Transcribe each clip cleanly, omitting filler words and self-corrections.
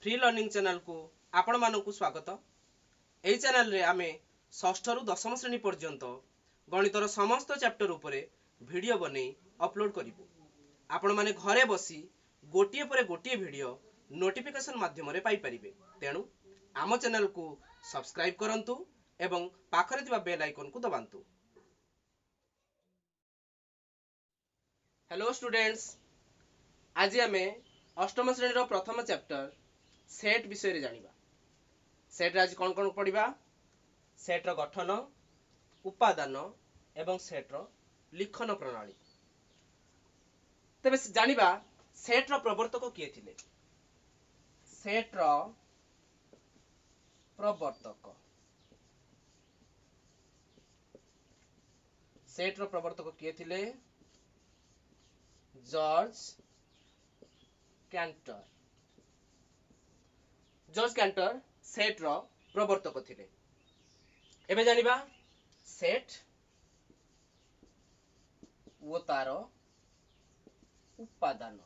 Free learning channel को आपण मानकु स्वागत। एही चैनल रे आमे षष्ठ रु दशम श्रेणी पर्यंत गणितर समस्त चैप्टर उपरे वीडियो बनै अपलोड करिवु। आपण माने घरे बसी गोटिए परे गोटिए वीडियो नोटिफिकेशन माध्यम रे पाई परिबे। तेणु आम चैनल को सब्सक्राइब करंतु एवं पाखरे थिबा बेल आइकन को दबांतु। हेलो स्टूडेंट्स, आज आमे अष्टम श्रेणी रो प्रथम चैप्टर सेट विषय रे जानिबा। सेट आज कौन कौन पढ़िबा? सेट रो गठन, उपादान एवं सेट रो लिखन प्रणाली। तबे जानिबा सेट रो प्रवर्तक किए थिले? सेट रो प्रवर्तक किए थिले? George Cantor. George Cantor set रो प्रवर्तक थिले। एबे जानिबा सेट वो तार उपादान।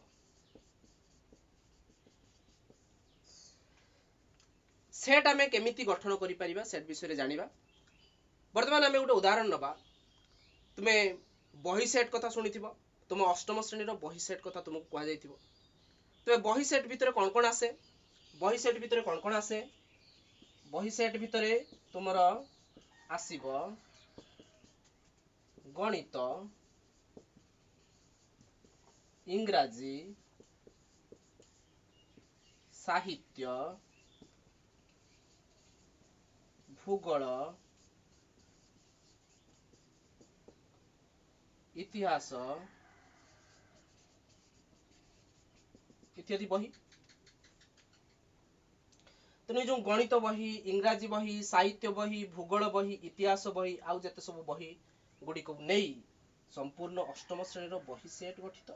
सेट आमे केमिति गठन करि परिबा सेट विषय रे जानिबा। वर्तमान आमे गोटे उदाहरण नबा। तुमे बही सेट कथा सुनिथिबो। तुम अष्टम श्रेणी रो बही सेट कथा तुमको कहा जाइथिबो। तो बही सेट भितरे कोन कोन आसे? बही सेट भितरे कोन कोन आसे? बही सेट भितरे तुमरो आसीबो गणित, इंग्राजी, साहित्य, भूगोल, इतिहास इत्यादि बही। तेणु जो गणित बही, इंग्राजी बही, साहित्य बही, भूगोल बही, इतिहास बही आउ जते सब बही गुडी को नेई संपूर्ण अष्टम श्रेणी रो बही सेट गठित।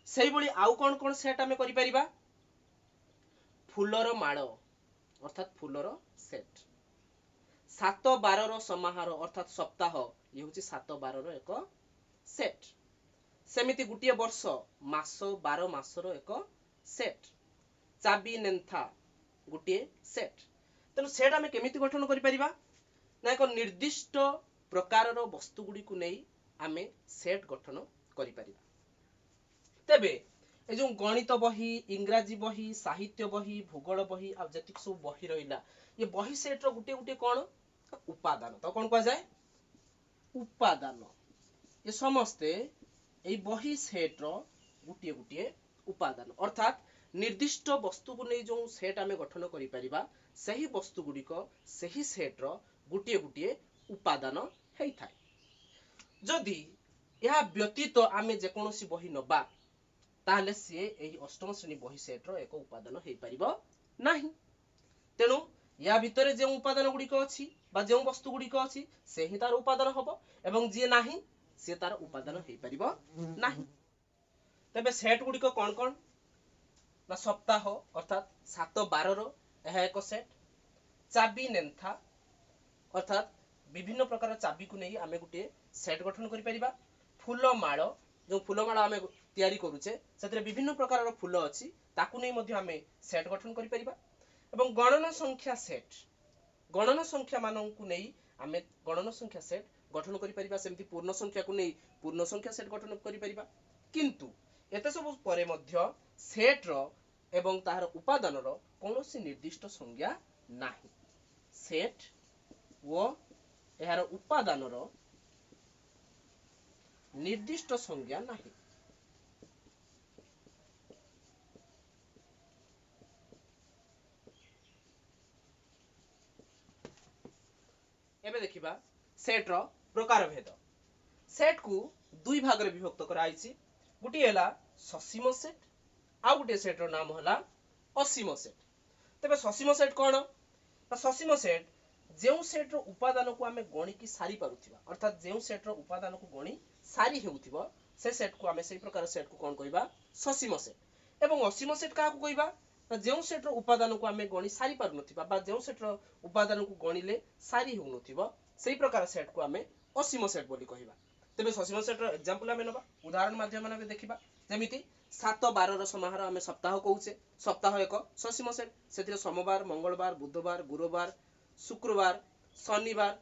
सेही बळी आउ कोन कोन सेट आमे करि परिबा? फूलर माळ अर्थात फूलर सेट। 7-12 रो समाहार अर्थात सप्ताह ये होची 7-12 रो एक सेट। सेमिति गुटिए वर्ष मास 12 मास रो एक सेट। चाबी नेंथा गुटिए सेट। तेनु सेट आमे केमिति गठन करि परिबा? ना एक निर्दिष्ट प्रकार रो वस्तु गुडी को नै आमे सेट गठन करि परिबा। तबे ए जो गणित बही, इंग्राजी बही, साहित्य बही, भूगोल बही आ जतिक सब बही रहिला, ये बही सेट रो गुटे गुटे कोन उपादान। तो कोन कह जाय? उपादान। ये समस्ते ए बही सेट रो गुटे गुटे उपादान। अर्थात निर्दिष्ट वस्तु को नै जो सेट आमे गठन करि परिबा, सही वस्तु गुडी को सही सेट रो गुटे गुटे उपादान हेइ थाय। जदि या व्यतीत आमे जे कोनोसी बही नबा ताले से एही अष्टम श्रेणी बही सेट रो एक उपादान हेइ परिबो नाही। तेनु या भितरे जे उपादान गुडी को अछि बा जे वस्तु गुडी को अछि से ही तार उपादान हबो एवं जे नाही से तार उपादान हेइ परिबो नाही। तबे सेट गुडी को कोन कोन ना सप्ताह अर्थात 7-12 रो एहा एक सेट। चाबी नेंथा अर्थात विभिन्न प्रकार चाबी को नै आमे गुटे सेट गठन करि परिबा। फूल माळ जो फूल माळ आमे तयारी करूचे सेतरे विभिन्न प्रकार रो फूल अछि ताकू नै मध्ये आमे सेट गठन करि परिबा। एवं गणन संख्या सेट, गणन संख्या मानन को नै आमे गणन संख्या सेट गठन करि परिबा। सेमति पूर्ण संख्या को नै पूर्ण संख्या सेट गठन करि परिबा। किंतु एते सब परे मध्ये सेट रो एवं ताहार उपादान रो कोनोसी निर्दिष्ट संज्ञा नाही। सेट वो एहार उपादान रो निर्दिष्ट संज्ञा नाही। एबे देखिबा सेट रो प्रकार भेद। सेट को दुई भाग रे विभक्त करा आइछि। गुटी हैला ससीम सेट आ गुटी सेट रो नाम होला असीम सेट। तबे ससीम सेट कोन? ना ससीम सेट जेउ सेट रो उपादान को आमे गणी की सारी पारुथिबा अर्थात जेउ सेट रो उपादान को गणी सारी हेउथिबो से सेट को आमे सेही प्रकार सेट को कोन कहिबा? ससीम सेट। एवं असीम सेट का को कहिबा? ना जेउ सेट रो उपादान को आमे गणी सारी पारु नथिबा बा जेउ सेट रो उपादान को गणीले सारी हेउ नथिबो सेही प्रकार सेट को आमे असीम सेट बोली कहिबा। तबे ससीम सेट रो एग्जांपल आमे नबा, उदाहरण माध्यम में देखिबा। जेमिति सात बार समाहार आम सप्ताह कौचे सप्ताह एक ससीम सेट से सोमवार मंगलवार बुधवार गुरुवार शुक्रवार शनिवार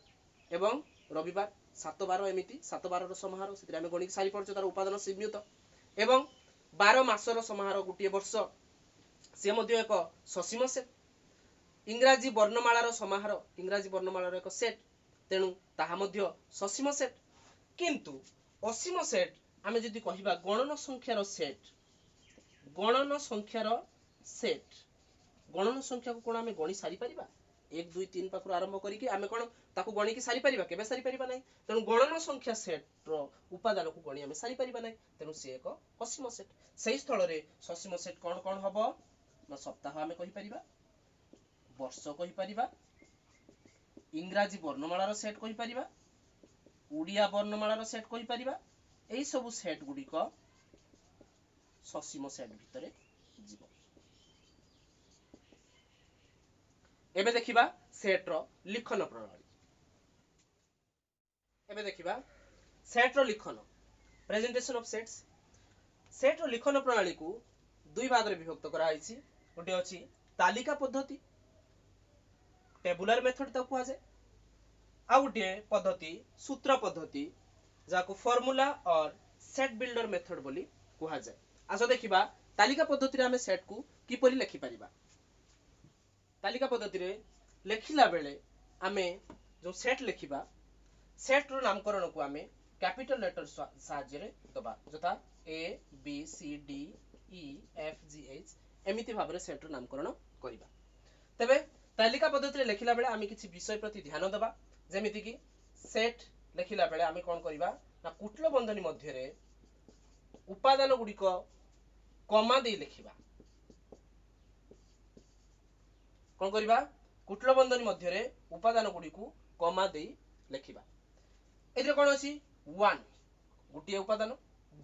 एवं रविवार सात बार एमती सात बार समाहार से गणिक सारी पड़े तार उपादान सीमित एवं 12 मासर समाहार गोटे वर्ष सी एक ससीम सेट इंग्राजी वर्णमालार समाहार इंग्राजी वर्णमालार एक सेट तेणु ताहा ससीम सेट किंतु असीम सेट आमे जदि कहिबा गणन संख्यार सेट गणन संख्यार सेट गणन संख्या को कोन आमे गणि सारी परिबा 1 2 3 पाखरु आरंभ करिकि आमे कोन ताकू गणि की सारी परिबा केबे सारी परिबा नै तेणु गणन संख्या सेट रो उपादान को गणि आमे सारी परिबा नै तेणु से एक असीम सेट सेही स्थल रे ससीम सेट कोन कोन हबो ना सप्ताह आमे कहि परिबा वर्ष कहि परिबा इंग्राजी वर्णमालार सेट कहि परिबा उड़िया वर्णमालार सेट कहि परिबा एई सब सेट गुडी को ससीम सेट भितरे जीव एबे देखिबा सेट रो लिखन प्रणाली एबे देखिबा सेट रो लिखन प्रेजेंटेशन ऑफ सेट्स सेट रो लिखन प्रणाली को दुई भाग रे विभक्त करा आइछि गोटे अछि तालिका पद्धति टेबुलर मेथड तक कुआ जाय आ गोटे पद्धति सूत्र पद्धति जाको फार्मूला और सेट बिल्डर मेथड बोली कुआ जाय आसो देखिबा तालिका पद्धति रे हमें सेट को किपरि लिखि परिबा तालिका पद्धति रे लेखिला बेले आमे जो सेट लिखिबा सेट रो नामकरण को आमे कैपिटल लेटर साहाय्य रे दबा जथा A B C D E F G H एमिति भाबरे सेट रो नामकरण करिबा तबे तालिका पद्धति रे लेखिला बेले आमे किछि विषय प्रति ध्यान दबा जेमिति कि सेट लेखिला बेले आमे कोन करिबा ना कुटल बंधनी मध्य रे उपादान गुडी को कमा दे लिखिबा कोन करिबा कुटल बंधनी मध्य रे उपादान गुडी को कमा दे लिखिबा एथिरे कोन अछि 1 गुटिए उपादान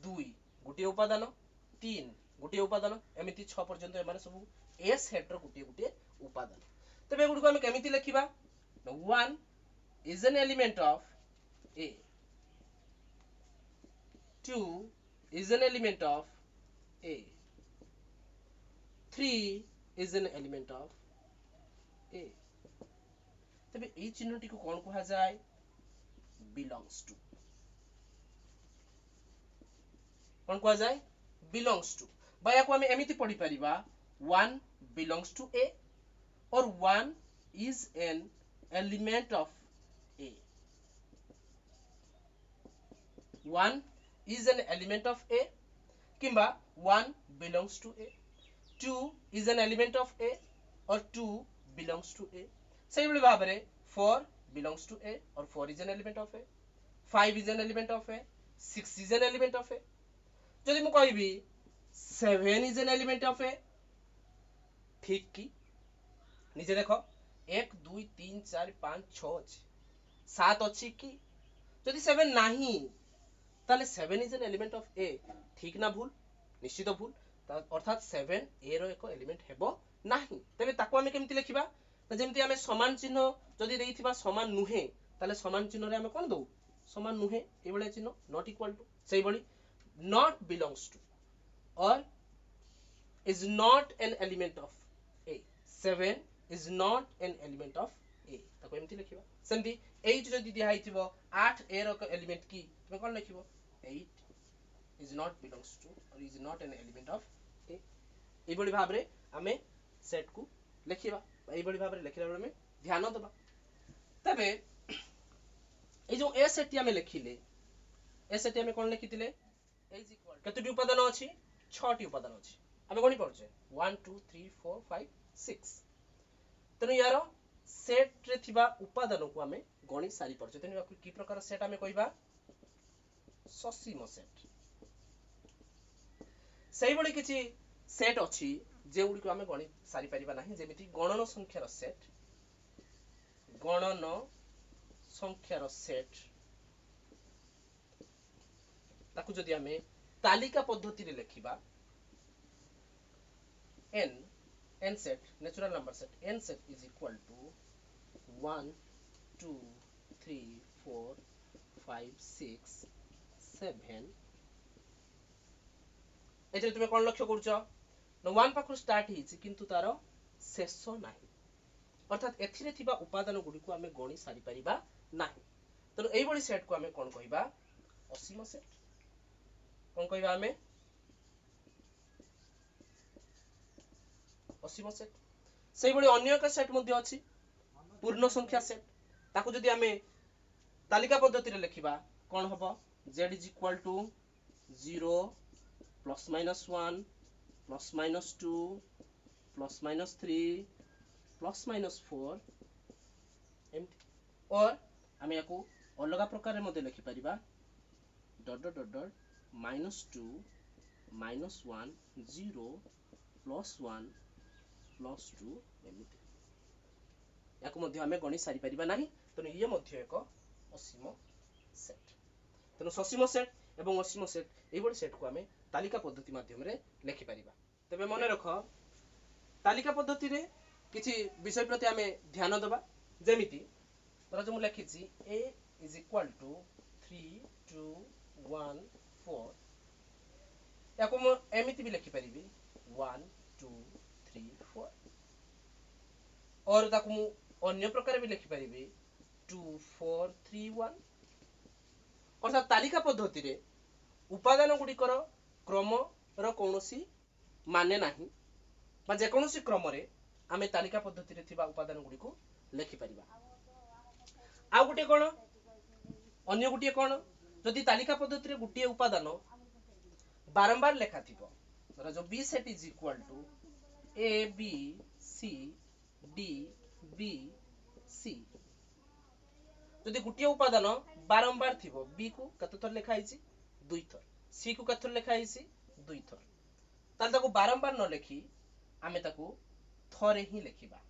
2 गुटिए उपादान 3 गुटिए उपादान एमिति 6 पर्यंत एमाने सब ए सेट रो गुटिए गुटिए उपादान तबे गुडी को हम केमिति लिखिबा 1 is an element of A 2 is an element of A 3 is an element of A तबे ए चिन्हटी को कोन कहा जाय belongs to कोन कहा जाय belongs to बाया को हम एमिति पढि परिबा 1 belongs to A और 1 is an element of A 1 is an element of A किंबा 1 belongs to A 2 is an element of A और 2 belongs to A सही बले भाबरे 4 belongs to A और 4 is an element of A 5 is an element of A 6 is an element of A जदि मु कहिबी 7 is an element of A ठीक की नीचे देखो 1 2 3 4 5 6 अछि 7 अछि की जदि 7 नाही ताले 7 is an element of A ठीक ना भूल निश्चित भूल अर्थात 7 A रो एक एलिमेंट हेबो नाही तबे ताको हम केमति लिखिबा त जेमति हमें समान चिन्ह जदि देइथिबा समान नुहे ताले समान चिन्ह रे हम कोन दउ समान नुहे ए बळे चिन्ह नॉट इक्वल टू सेही बळी नॉट बिलोंग्स टू और is not an element of A 7 is not an element of A ताको एमति लिखिबा सेमति 8 जदि दिया हिथिबो 8 A रो एलिमेंट की तमे कोन लिखिबो 8 is not belongs to or is not an element of A ए बळी भाबरे हमें सेट को लिखिबा ए बळी भाबरे लिखिला बेले में ध्यान दबा तबे ए जो ए सेट हमें लिखिले ए सेट हमें कोन लिखितिले इज इक्वल कतटी उपादान अछि 6 टी उपादान अछि हमें कोनी पड़छे 1 2 3 4 5 6 तनु यारो सेट रे थिबा उपादान को हमें गणि सारी पड़छे तनु की प्रकार सेट हमें कहिबा ससीम सेट सही बळी किछि सेट अछि जे उडी को हमें गणि सारी परिबा नाही जेमिति गणन संख्यार सेट ताकू जदि हमें तालिका पद्धति रे लिखिबा n set natural number set n set is equal to 1 2 3 4 5 6 7 एथिरे तुमे कोन लक्ष्य करूछ न 1 पाखु स्टार्ट हिची किंतु तार शेष नाही अर्थात एथिरे थिबा उपादान गुडी को हमें गणी सारी परिबा नाही तो एई बडी सेट को हमें कोन कहिबा असीम सेट कोन कहिबा हमें असीम सेट सेई बडी अन्य एक सेट मध्ये अछि पूर्ण संख्या सेट ताको जदि हमें तालिका पद्धति रे लिखिबा कोन हबो z is equal to 0 plus minus 1 plus minus 2 plus minus 3 plus minus 4 एमती और हमें याको अलग प्रकार रे मध्ये लिखि परिबा डॉट डॉट डॉट डॉट -2 -1 0 +1 +2 एमती याको मध्ये हमें गणि सारी परिबा नाही तो ये मध्ये एक असीम सेट तेणु ससीम सेट एवं असीम सेट एभଳି सेट को हमें तालिका पद्धति माध्यम रे लिखि परिबा तबे मने रख तालिका पद्धति रे किछि विषय प्रति हमें ध्यान दबा जेमिति तर जो मु लिखि छि a is equal to 3 2 1 4 याको मु एमिति भी लिखि परिबी 1 2 3 4 और ताको मु अन्य प्रकार भी लिखि परिबी 2 4 3 1 अर्थात तालिका पद्धति रे उपादान गुडिकर क्रम रो कोनोसी माने नाही बा जे कोनोसी क्रम रे आमे तालिका पद्धति रे थिबा उपादान गुडी को लिखि परिबा आ गुटे कोन अन्य गुटे कोन जदि तालिका पद्धति रे गुटे उपादान बारंबार लेखा थिबो धर जो b set is equal to a b c d b c जदि गुटे उपादान बारंबार थिबो b को कत थर लेखा आइछि दुई थर c को कत थर लेखा आइछि दुई थर ताल ताको बारंबार न लेखि आमे ताको थरे ही लेखिबा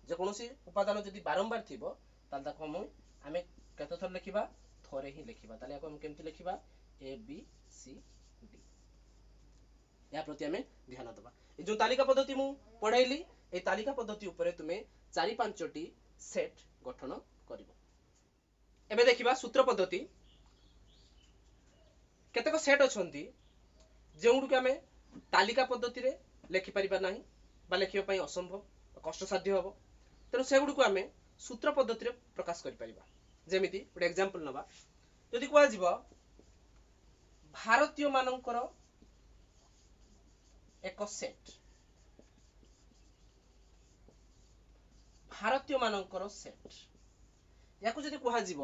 जे कोनोसी उपादान जदि बारंबार थिबो ताल ताको आमे कत थर लेखिबा थरे ही लेखिबा ताले हम केमति लेखिबा a b c d या प्रति हमें ध्यान दबा ए जो तालिका पद्धति मु पढाइली ए तालिका पद्धति ऊपर तुमे 4-5 टी सेट गठन करिवो एबे देखिबा सूत्र पद्धति केतक सेट अछंती जेउडु के हमें तालिका पद्धति रे लेखि परिबा नाही बा लेखियो पई असंभव कष्ट साध्य हबो तेनु सेगुडु को हमें सूत्र पद्धति रे प्रकाश करि परिबा जेमिति एक एग्जांपल नबा यदि कोआ जीव भारतीय मानकर एक सेट भारतीय मानकर सेट याको जदि कोहा जीव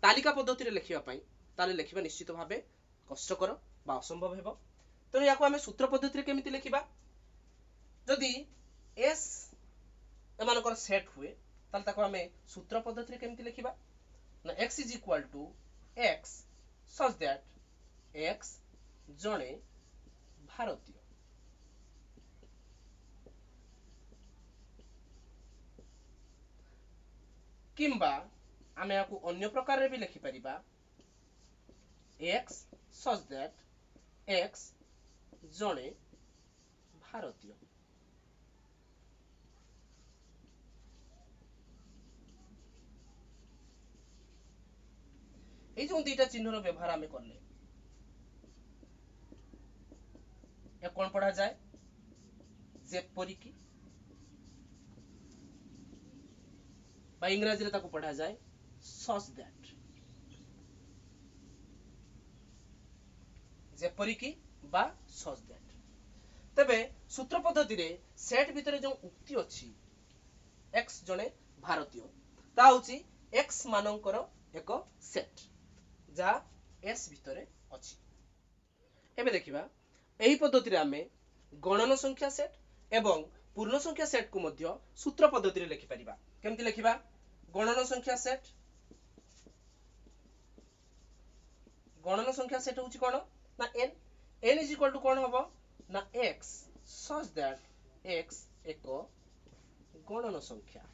तालिका पद्धति रे लेखिबा पई ताले लेखिबा निश्चित भाबे कष्टकर बा असंभव हेबो तेनु याको हमें सूत्र पद्धति रे केमिति लेखिबा जदि s एमानकर सेट हुए ताल ताको हमें सूत्र पद्धति रे केमिति लेखिबा ना x is equal to x such that x जणे भारतीय किंबा आमे याको अन्य प्रकार रे भी लिखि परिबा x such that x जणे भारतीय ए जो दुईटा चिन्ह रो व्यवहार आमे करले या कोन पढ़ा जाय जेपरि की बा इंग्रजी रे ताको पढ़ा जाय such that जेपरि की बा such that तबे सूत्र पद्धति रे सेट भितरे जो उक्ति अछि x जणे भारतीय ता होछि x मानकर एक सेट जा s भितरे अछि एबे देखिबा एही पद्धति रे हमें गणन संख्या सेट एवं पूर्ण संख्या सेट को मध्य सूत्र पद्धति रे लिखि परिबा केमति लिखिबा गणन संख्या सेट होछि कोन ना n इज इक्वल टू कोन हबो ना x such that x एक गणन संख्या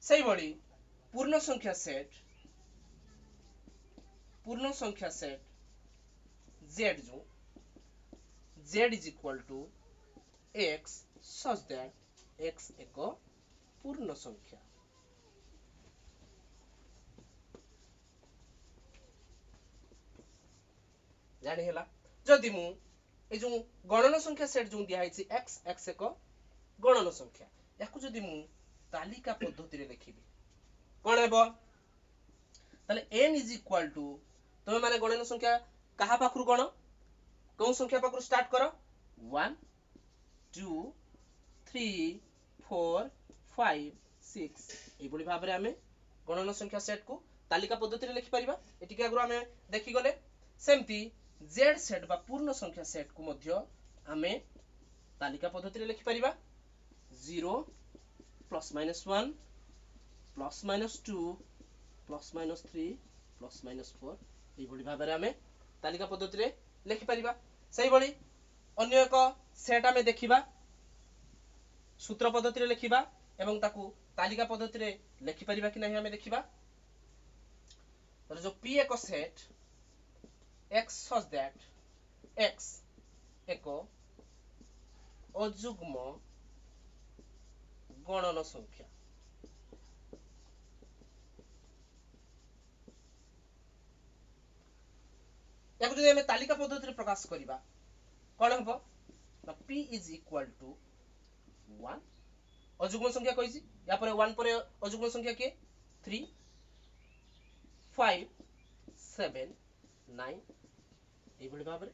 सही बड़ी पूर्ण संख्या सेट z जो z is equal to x such that x एक पूर्ण संख्या जानी हैला जदि मु ए जो गणन संख्या सेट जो दिया है x x एक गणन संख्या याकु जदि मु तालिका पद्धति रे लिखिबी कोन हेबो ताले n इज इक्वल टू तमे माने गणन संख्या कहा पाखरु गण कोन संख्या पाखरु स्टार्ट करो 1 2 3 4 5 6 ए बडी भाबरे हमें गणन संख्या सेट को तालिका पद्धति रे लिखि परिबा एटी के आगरो हमें देखि गले सेमती z सेट बा पूर्ण संख्या सेट को मध्य हमें तालिका पद्धति रे लिखि परिबा 0 plus minus 1 plus minus 2 plus minus 3 plus minus 4 ए बडी भाबरे हमें तालिका पद्धति रे लिखि परिबा सही बडी अन्य एक सेट हमें देखिबा सूत्र पद्धति रे लिखिबा एवं ताकू तालिका पद्धति रे लिखि परिबा कि नहीं हमें देखिबा जो p एक set x such that x एक अजुग्म गणन संख्या याकु जदि हमें तालिका पद्धति रे प्रकाश करिबा कोन हबो ना p इज इक्वल टू 1 अजुग्म संख्या कहिसी या पर 1 पर अजुग्म संख्या के 3 5 7 9 ए बडी भाबरे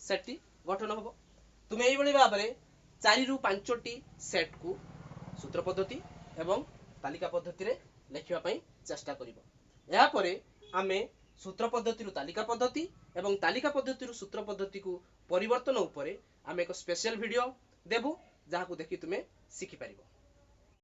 सेटटी गठन हबो तुमे ए बडी भाबरे 4 रु 5 टी सेट को सूत्र पद्धति एवं तालिका पद्धति रे लिखिबा पई चेष्टा करिवो या परे आमे सूत्र पद्धति रु तालिका पद्धति एवं तालिका पद्धति रु सूत्र पद्धति को परिवर्तन उपरे आमे एक स्पेशल वीडियो देबु जाहा को देखि तुमे सिखि परिबो।